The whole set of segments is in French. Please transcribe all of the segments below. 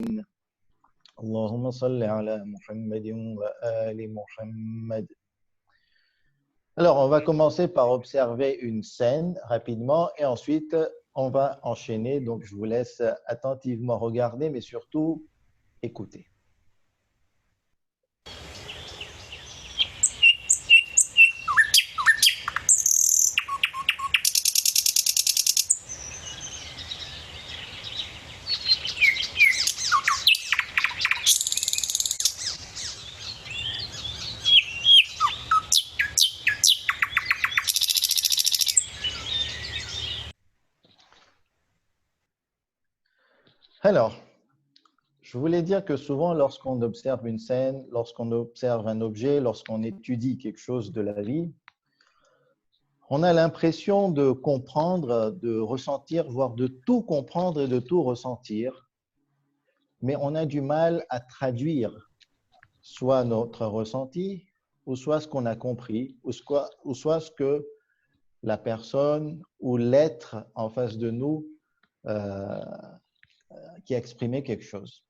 اللهم صل على محمد وآل محمد. Alors, on va commencer par observer une scène rapidement et ensuite on va enchaîner. Donc, je vous laisse attentivement regarder, mais surtout écouter. Alors, je voulais dire que souvent, lorsqu'on observe une scène, lorsqu'on observe un objet, lorsqu'on étudie quelque chose de la vie, on a l'impression de comprendre, de ressentir, voire de tout comprendre et de tout ressentir, mais on a du mal à traduire soit notre ressenti, ou soit ce qu'on a compris, ou soit ce que la personne ou l'être en face de nous euh, qui a exprimé quelque chose.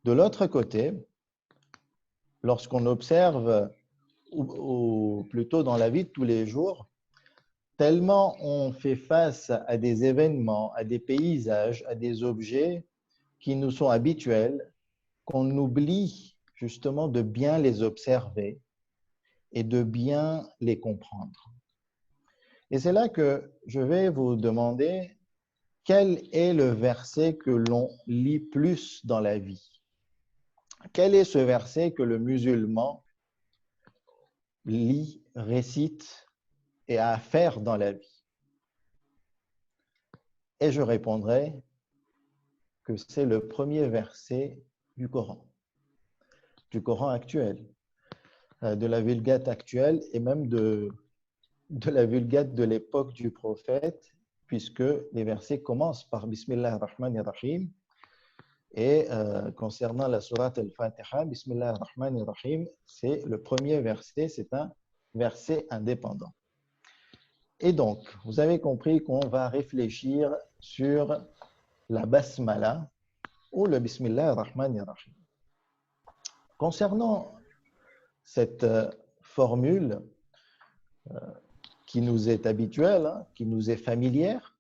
De l'autre côté, lorsqu'on observe, ou plutôt dans la vie de tous les jours, tellement on fait face à des événements, à des paysages, à des objets qui nous sont habituels, qu'on oublie justement de bien les observer et de bien les comprendre. Et c'est là que je vais vous demander quel est le verset que l'on lit plus dans la vie. Quel est ce verset que le musulman lit, récite et a à faire dans la vie? Et je répondrai que c'est le premier verset du Coran actuel, de la Vulgate actuelle et même de la Vulgate de l'époque du prophète, puisque les versets commencent par Bismillah ar-Rahman ar-Rahim. Et concernant la sourate al-Fatiha, Bismillah ar-Rahman ar-Rahim, c'est le premier verset, c'est un verset indépendant. Et donc, vous avez compris qu'on va réfléchir sur la Basmala ou le Bismillah ar-Rahman ar-Rahim. Concernant cette formule qui nous est habituelle, qui nous est familière,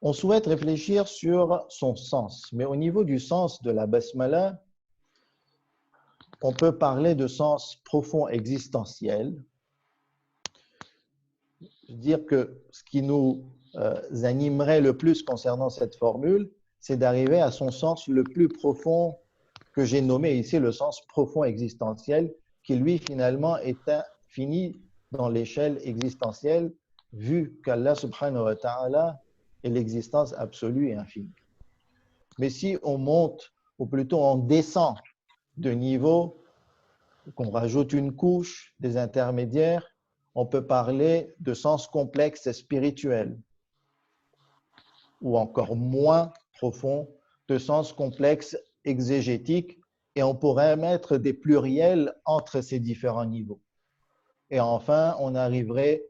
on souhaite réfléchir sur son sens. Mais au niveau du sens de la Basmala, on peut parler de sens profond existentiel. Dire que ce qui nous animerait le plus concernant cette formule, c'est d'arriver à son sens le plus profond que j'ai nommé ici, le sens profond existentiel, qui lui finalement est infini dans l'échelle existentielle, vu qu'Allah subhanahu wa ta'ala est l'existence absolue et infinie. Mais si on monte, ou plutôt on descend de niveau, qu'on rajoute une couche, des intermédiaires, on peut parler de sens complexe spirituel, ou encore moins profond, de sens complexe exégétique, et on pourrait mettre des pluriels entre ces différents niveaux. Et enfin, on arriverait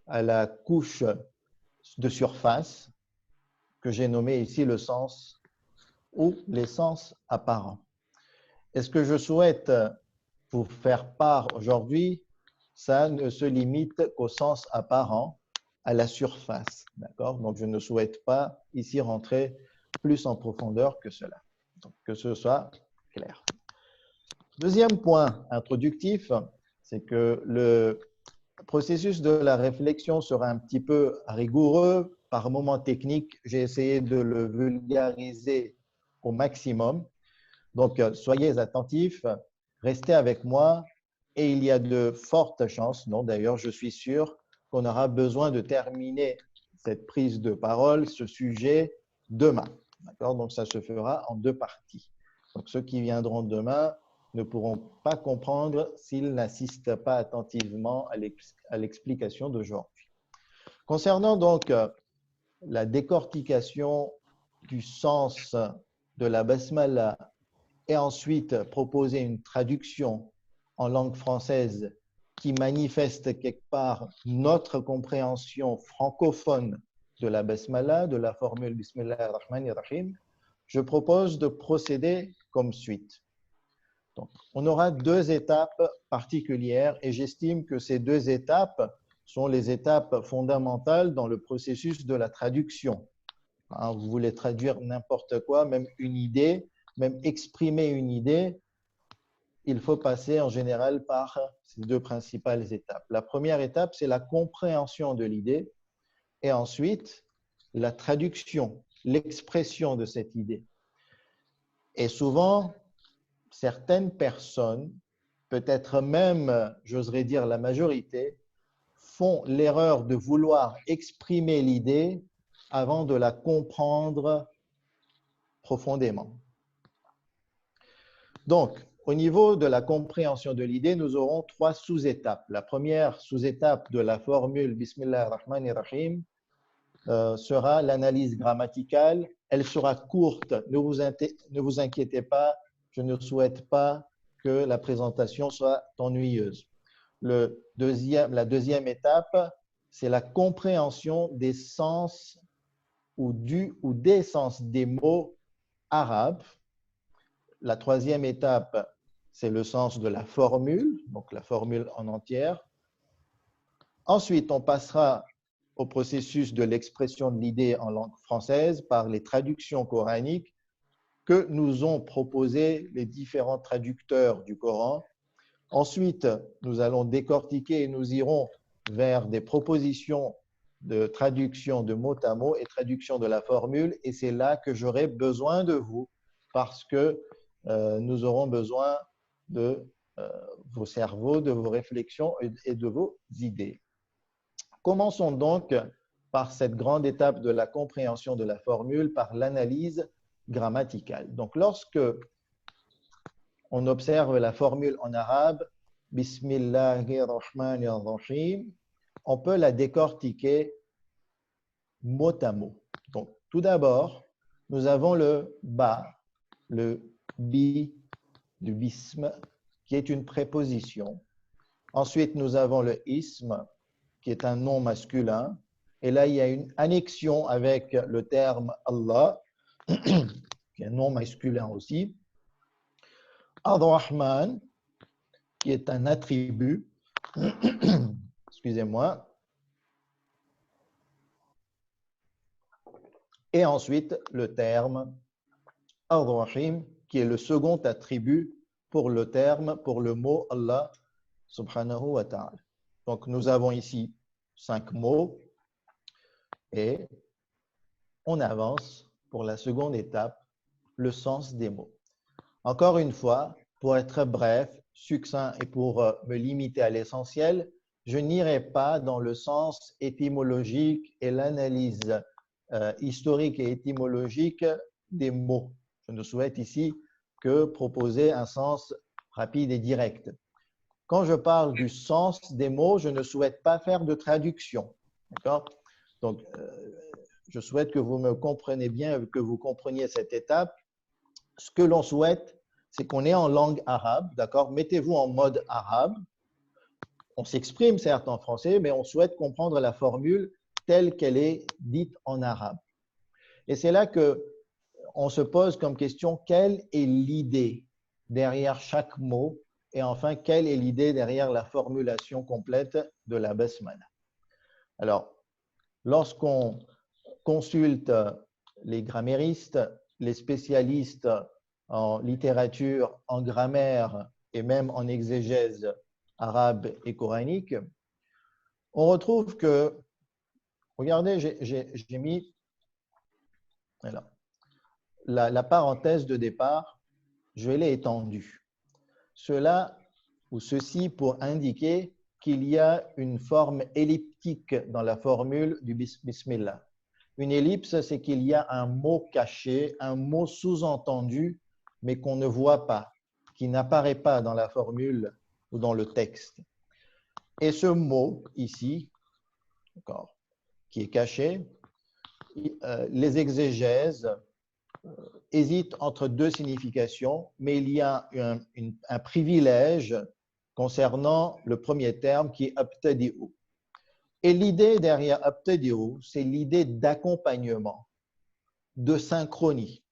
à la couche de surface, que j'ai nommé ici le sens ou les sens apparents. Et ce que je souhaite vous faire part aujourd'hui, ça ne se limite qu'au sens apparent, à la surface. D'accord? Donc, je ne souhaite pas ici rentrer plus en profondeur que cela. Donc, que ce soit clair. Deuxième point introductif, c'est que le processus de la réflexion sera un petit peu rigoureux, par moments techniques. J'ai essayé de le vulgariser au maximum. Donc, soyez attentifs, restez avec moi et il y a de fortes chances, non d'ailleurs, je suis sûr qu'on aura besoin de terminer cette prise de parole, ce sujet, demain. D'accord? Donc, ça se fera en deux parties. Donc, ceux qui viendront demain ne pourront pas comprendre s'ils n'assistent pas attentivement à l'explication d'aujourd'hui. Concernant donc la décortication du sens de la basmala et ensuite proposer une traduction en langue française qui manifeste quelque part notre compréhension francophone de la basmala, de la formule Bismillah ar-Rahman ar-Rahim, je propose de procéder comme suite. Donc, on aura deux étapes particulières et j'estime que ces deux étapes sont les étapes fondamentales dans le processus de la traduction. Hein, vous voulez traduire n'importe quoi, même une idée, même exprimer une idée, il faut passer en général par ces deux principales étapes. La première étape, c'est la compréhension de l'idée et ensuite la traduction, l'expression de cette idée. Et souvent, certaines personnes, peut-être même, j'oserais dire la majorité, font l'erreur de vouloir exprimer l'idée avant de la comprendre profondément. Donc, au niveau de la compréhension de l'idée, nous aurons trois sous-étapes. La première sous-étape de la formule Bismillah ar-Rahman ar-Rahim sera l'analyse grammaticale. Elle sera courte, ne vous inquiétez pas, je ne souhaite pas que la présentation soit ennuyeuse. La deuxième étape, c'est la compréhension des sens ou des sens des mots arabes. La troisième étape, c'est le sens de la formule, donc la formule en entière. Ensuite, on passera au processus de l'expression de l'idée en langue française par les traductions coraniques que nous ont proposées les différents traducteurs du Coran. Ensuite, nous allons décortiquer et nous irons vers des propositions de traduction de mot à mot et traduction de la formule. Et c'est là que j'aurai besoin de vous parce que nous aurons besoin de vos cerveaux, de vos réflexions et de vos idées. Commençons donc par cette grande étape de la compréhension de la formule, par l'analyse grammaticale. Donc, lorsque on observe la formule en arabe, Bismillahirrahmanirrahim, on peut la décortiquer mot à mot. Donc, tout d'abord, nous avons le ba, le bi, le bism, qui est une préposition. Ensuite, nous avons le ism, qui est un nom masculin. Et là, il y a une annexion avec le terme Allah, qui est un nom masculin aussi. Ar-Rahman, qui est un attribut. Excusez-moi. Et ensuite, le terme Ar-Rahim, qui est le second attribut pour le terme, pour le mot Allah, subhanahu wa ta'ala. Donc, nous avons ici 5 mots et on avance pour la seconde étape, le sens des mots. Encore une fois, pour être bref, succinct et pour me limiter à l'essentiel, je n'irai pas dans le sens étymologique et l'analyse historique et étymologique des mots. Je ne souhaite ici que proposer un sens rapide et direct. Quand je parle du sens des mots, je ne souhaite pas faire de traduction. D'accord? Donc, je souhaite que vous me compreniez bien, que vous compreniez cette étape. Ce que l'on souhaite, c'est qu'on est en langue arabe, d'accord? Mettez-vous en mode arabe. On s'exprime certes en français, mais on souhaite comprendre la formule telle qu'elle est dite en arabe. Et c'est là qu'on se pose comme question, quelle est l'idée derrière chaque mot? Et enfin, quelle est l'idée derrière la formulation complète de la basmala? Alors, lorsqu'on consulte les grammaristes, les spécialistes en littérature, en grammaire et même en exégèse arabe et coranique, on retrouve que, regardez, j'ai mis voilà, la parenthèse de départ, je l'ai étendue. Cela ou ceci pour indiquer qu'il y a une forme elliptique dans la formule du Bismillah. Une ellipse, c'est qu'il y a un mot caché, un mot sous-entendu, mais qu'on ne voit pas, qui n'apparaît pas dans la formule ou dans le texte. Et ce mot ici, qui est caché, les exégèses hésitent entre deux significations, mais il y a un privilège concernant le premier terme qui est abtadi'u. Et l'idée derrière abtadi'u, c'est l'idée d'accompagnement, de synchronie.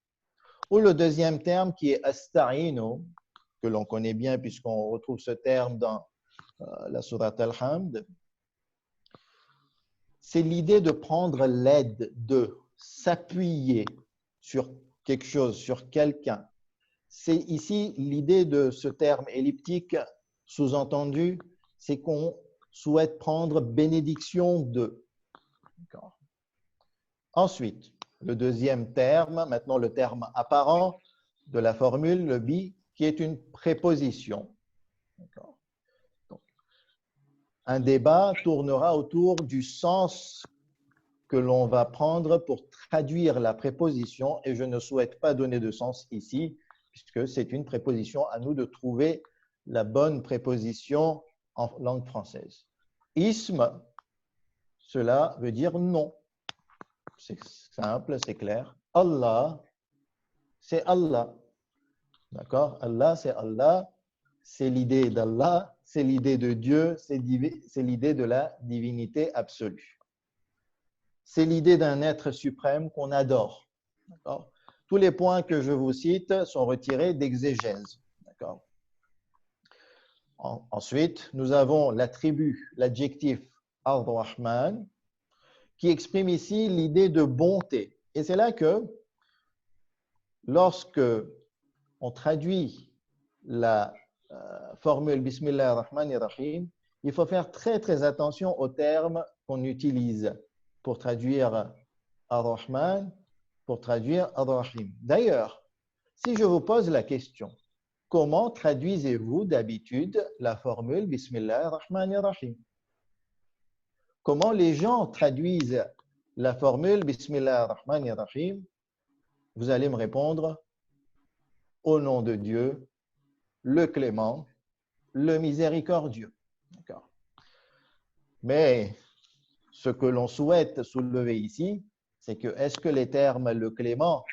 Ou le deuxième terme qui est asta'inu, que l'on connaît bien puisqu'on retrouve ce terme dans la sourate Al-Hamd, c'est l'idée de prendre l'aide, de s'appuyer sur quelque chose, sur quelqu'un. C'est ici l'idée de ce terme elliptique, sous-entendu, c'est qu'on souhaite prendre bénédiction de. Ensuite, le deuxième terme, maintenant le terme apparent de la formule, le bi, qui est une préposition. Donc, un débat tournera autour du sens que l'on va prendre pour traduire la préposition, et je ne souhaite pas donner de sens ici, puisque c'est une préposition, à nous de trouver la bonne préposition en langue française. Ism, cela veut dire non. C'est simple, c'est clair. Allah, c'est Allah. D'accord? Allah, c'est l'idée d'Allah, c'est l'idée de Dieu, c'est l'idée de la divinité absolue. C'est l'idée d'un être suprême qu'on adore. D'accord? Tous les points que je vous cite sont retirés d'exégèse. D'accord? Ensuite, nous avons l'attribut, l'adjectif Ar-Rahman, qui exprime ici l'idée de bonté. Et c'est là que, lorsque on traduit la formule Bismillah ar-Rahman ar-Rahim, il faut faire très très attention aux termes qu'on utilise pour traduire Ar-Rahman, pour traduire Ar-Rahim. D'ailleurs, si je vous pose la question, comment traduisez-vous d'habitude la formule Bismillah ar-Rahman ar-Rahim? Comment les gens traduisent la formule Bismillah ar-Rahman ar-Rahim? Vous allez me répondre au nom de Dieu, le clément, le miséricordieux. D'accord. Mais ce que l'on souhaite soulever ici, c'est que est-ce que les termes le clément,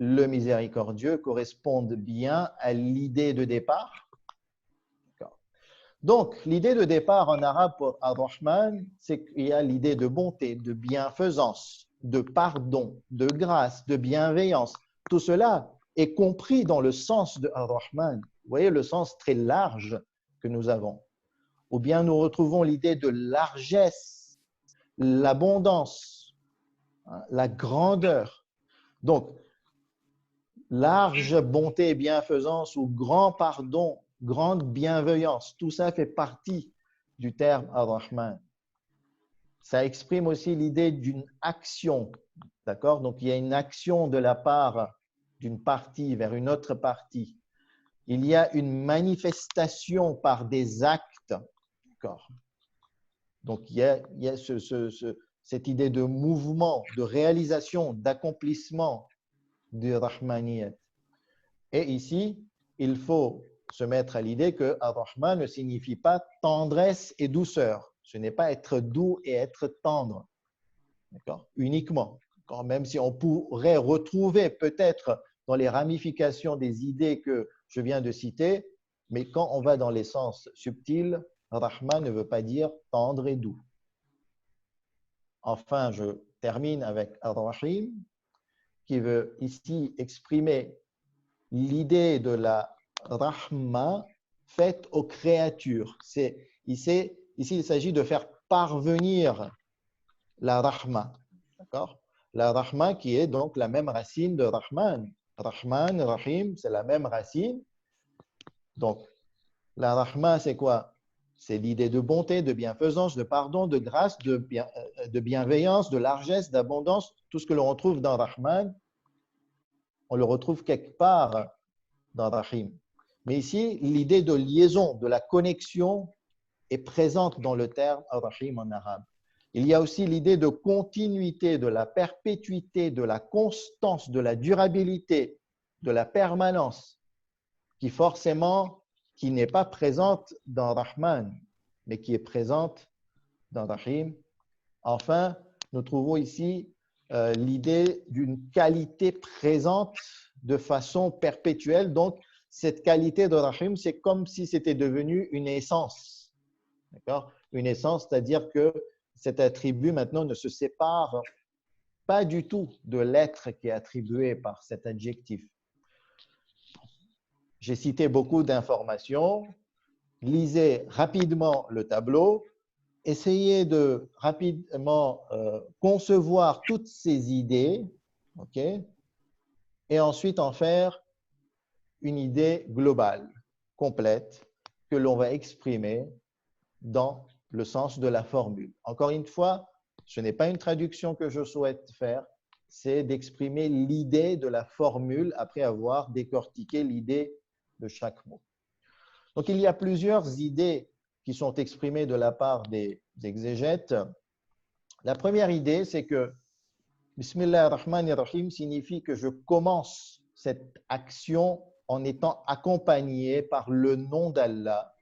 le miséricordieux correspondent bien à l'idée de départ? Donc, l'idée de départ en arabe pour Ar-Rahman, c'est qu'il y a l'idée de bonté, de bienfaisance, de pardon, de grâce, de bienveillance. Tout cela est compris dans le sens de Ar-Rahman. Vous voyez le sens très large que nous avons. Ou bien nous retrouvons l'idée de largesse, l'abondance, la grandeur. Donc, large bonté et bienfaisance ou grand pardon, grande bienveillance, tout ça fait partie du terme Ar-Rahman. Ça exprime aussi l'idée d'une action, d'accord? Donc, il y a une action de la part d'une partie vers une autre partie. Il y a une manifestation par des actes, d'accord? Donc, il y a cette idée de mouvement, de réalisation, d'accomplissement du Rahmaniyat. Et ici, il faut se mettre à l'idée que Ar-Rahman ne signifie pas tendresse et douceur. Ce n'est pas être doux et être tendre, d'accord? Uniquement. Même si on pourrait retrouver peut-être dans les ramifications des idées que je viens de citer, mais quand on va dans les sens subtils, Rahman ne veut pas dire tendre et doux. Enfin, je termine avec Ar-Rahim, qui veut ici exprimer l'idée de la rahma faite aux créatures. Ici, il s'agit de faire parvenir la rahma. D'accord? La rahma qui est donc la même racine de Rahman. Rahman, Rahim, c'est la même racine. Donc, la rahma, c'est quoi? C'est l'idée de bonté, de bienfaisance, de pardon, de grâce, de bienveillance, de largesse, d'abondance. Tout ce que l'on retrouve dans Rahman, on le retrouve quelque part dans Rahim. Mais ici, l'idée de liaison, de la connexion est présente dans le terme Ar-Rahim en arabe. Il y a aussi l'idée de continuité, de la perpétuité, de la constance, de la durabilité, de la permanence, qui n'est pas présente dans Rahman, mais qui est présente dans Rahim. Enfin, nous trouvons ici l'idée d'une qualité présente de façon perpétuelle. Donc, cette qualité de Rahim, c'est comme si c'était devenu une essence. D'accord? Une essence, c'est-à-dire que cet attribut maintenant ne se sépare pas du tout de l'être qui est attribué par cet adjectif. J'ai cité beaucoup d'informations. Lisez rapidement le tableau. Essayez de rapidement concevoir toutes ces idées, ok, et ensuite en faire une idée globale, complète, que l'on va exprimer dans le sens de la formule. Encore une fois, ce n'est pas une traduction que je souhaite faire, c'est d'exprimer l'idée de la formule après avoir décortiqué l'idée de chaque mot. Donc, il y a plusieurs idées qui sont exprimées de la part des exégètes. La première idée, c'est que Bismillah ar-Rahman ar-Rahim signifie que je commence cette action en étant accompagné par le nom d'Allah,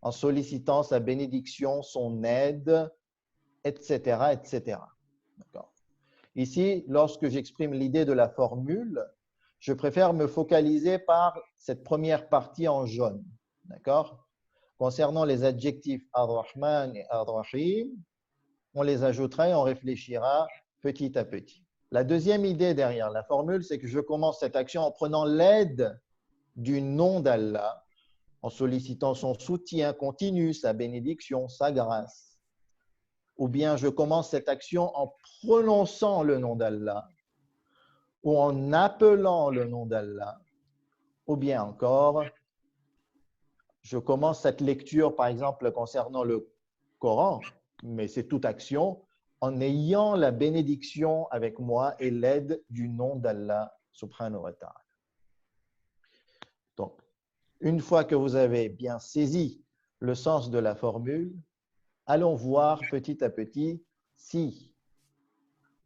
en sollicitant sa bénédiction, son aide, etc., etc. Ici, lorsque j'exprime l'idée de la formule, je préfère me focaliser par cette première partie en jaune. D'accord? Concernant les adjectifs ar-Rahman et ar-Rahim, on les ajoutera et on réfléchira petit à petit. La deuxième idée derrière la formule, c'est que je commence cette action en prenant l'aide du nom d'Allah, en sollicitant son soutien continu, sa bénédiction, sa grâce. Ou bien je commence cette action en prononçant le nom d'Allah, ou en appelant le nom d'Allah, ou bien encore, je commence cette lecture, par exemple, concernant le Coran, mais c'est toute action, en ayant la bénédiction avec moi et l'aide du nom d'Allah subhanahu wa ta'ala. Donc, une fois que vous avez bien saisi le sens de la formule, allons voir petit à petit si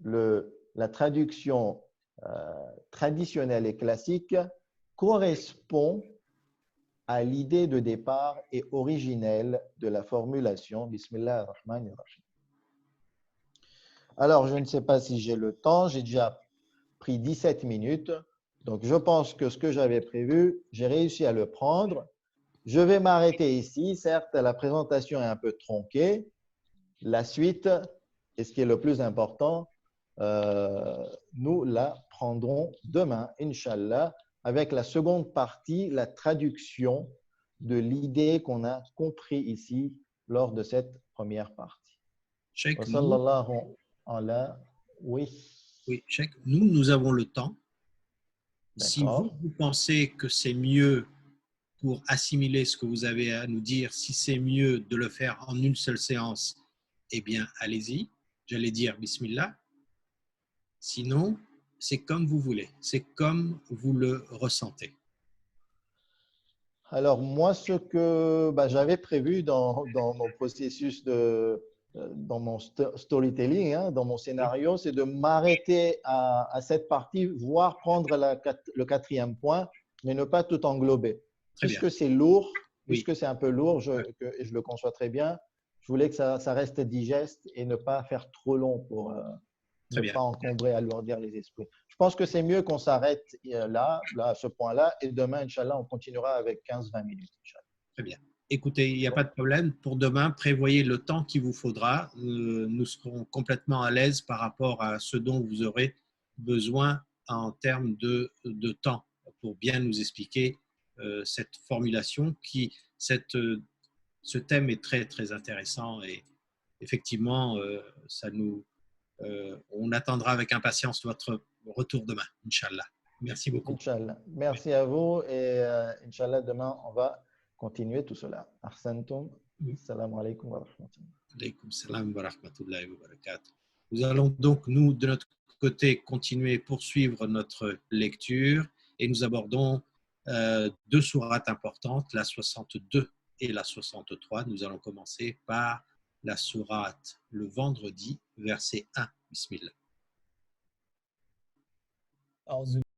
la traduction traditionnelle et classique correspond à l'idée de départ et originelle de la formulation Bismillah ar-Rahman ar-Rahim. Alors, je ne sais pas si j'ai le temps, j'ai déjà pris 17 minutes, donc je pense que ce que j'avais prévu, j'ai réussi à le prendre. Je vais m'arrêter ici, certes, la présentation est un peu tronquée. La suite, et ce qui est le plus important, nous la prendrons demain, Inch'Allah, avec la seconde partie, la traduction de l'idée qu'on a compris ici lors de cette première partie. Cheikh, oui. Oui, Cheikh, nous avons le temps. Si vous D'accord. pensez que c'est mieux pour assimiler ce que vous avez à nous dire, si c'est mieux de le faire en une seule séance, eh bien, allez-y. J'allais dire Bismillah. Sinon, c'est comme vous voulez. C'est comme vous le ressentez. Alors, moi, ce que j'avais prévu dans mon processus dans mon storytelling, hein, dans mon scénario, c'est de m'arrêter à cette partie, voire prendre le quatrième point, mais ne pas tout englober. Très bien. Puisque c'est lourd, Oui. puisque c'est un peu lourd, et je le conçois très bien, je voulais que ça reste digeste et ne pas faire trop long pour Très ne bien. pas encombrer, alourdir les esprits. Je pense que c'est mieux qu'on s'arrête là, à ce point-là, et demain, Inch'Allah, on continuera avec 15-20 minutes. Très bien. Écoutez, il n'y a pas de problème. Pour demain, prévoyez le temps qu'il vous faudra. Nous serons complètement à l'aise par rapport à ce dont vous aurez besoin en termes de temps pour bien nous expliquer cette formulation ce thème est très, très intéressant et effectivement, on attendra avec impatience votre retour demain, Inch'Allah. Merci beaucoup. Inch'Allah. Merci à vous et Inch'Allah, demain, on va continuer tout cela. Ahsantum. Assalamu alaikum wa rahmatullah. Alaykoum salam wa rahmatullahi wa barakatuh. Nous allons donc, nous, de notre côté, continuer, poursuivre notre lecture et nous abordons deux sourates importantes, la 62 et la 63. Nous allons commencer par la sourate le vendredi, verset 1. Bismillah.